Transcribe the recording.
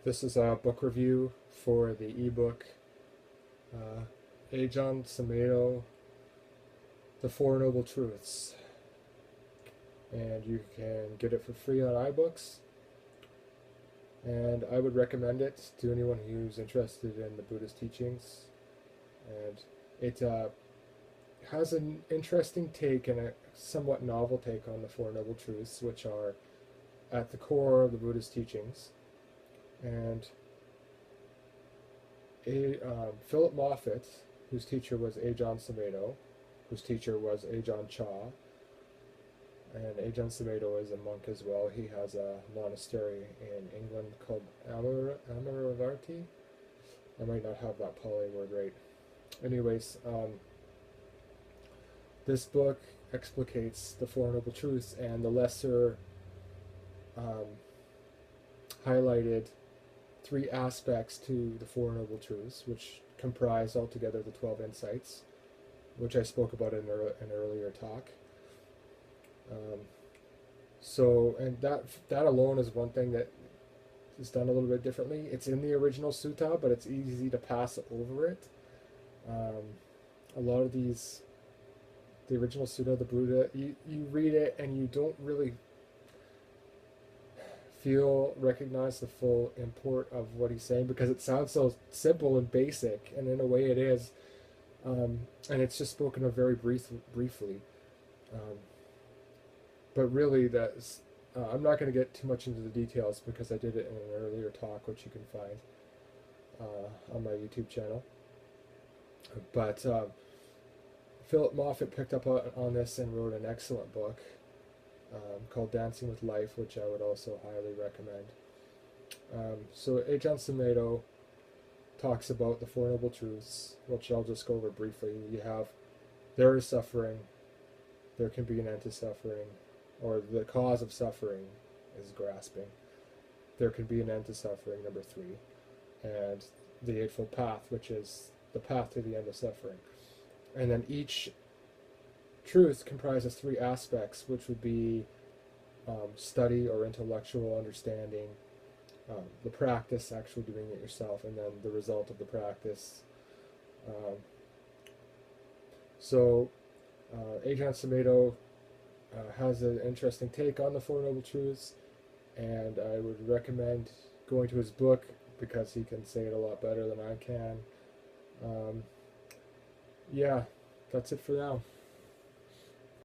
This is a book review for the ebook Ajahn Sumedho, The Four Noble Truths. And you can get it for free on iBooks. And I would recommend it to anyone who's interested in the Buddhist teachings. And it has an interesting take and a somewhat novel take on the Four Noble Truths, which are at the core of the Buddhist teachings. And Philip Moffat, whose teacher was Ajahn Sumedho, whose teacher was Ajahn Chah, and Ajahn Sumedho is a monk as well. He has a monastery in England called Amaravarti. I might not have that Pali word right. Anyways, this book explicates the Four Noble Truths and the lesser highlighted three aspects to the Four Noble Truths, which comprise altogether the 12 insights, which I spoke about in an earlier talk. And that alone is one thing that is done a little bit differently. It's in the original sutta, but it's easy to pass over it. A lot of the original sutta, the Buddha, you read it and you don't really recognize the full import of what he's saying because it sounds so simple and basic, and in a way it is. And it's just spoken of very briefly. But really, I'm not going to get too much into the details because I did it in an earlier talk, which you can find on my YouTube channel. But Philip Moffat picked up on this and wrote an excellent book called Dancing with Life, which I would also highly recommend. So Ajahn Sumedho talks about the Four Noble Truths, which I'll just go over briefly. There is suffering, there can be an end to suffering, or the cause of suffering is grasping. There can be an end to suffering, number 3, and the Eightfold Path, which is the path to the end of suffering. And then each truth comprises 3 aspects, which would be study or intellectual understanding, the practice, actually doing it yourself, and then the result of the practice. Ajahn Sumedho has an interesting take on the Four Noble Truths, and I would recommend going to his book because he can say it a lot better than I can. Yeah, that's it for now.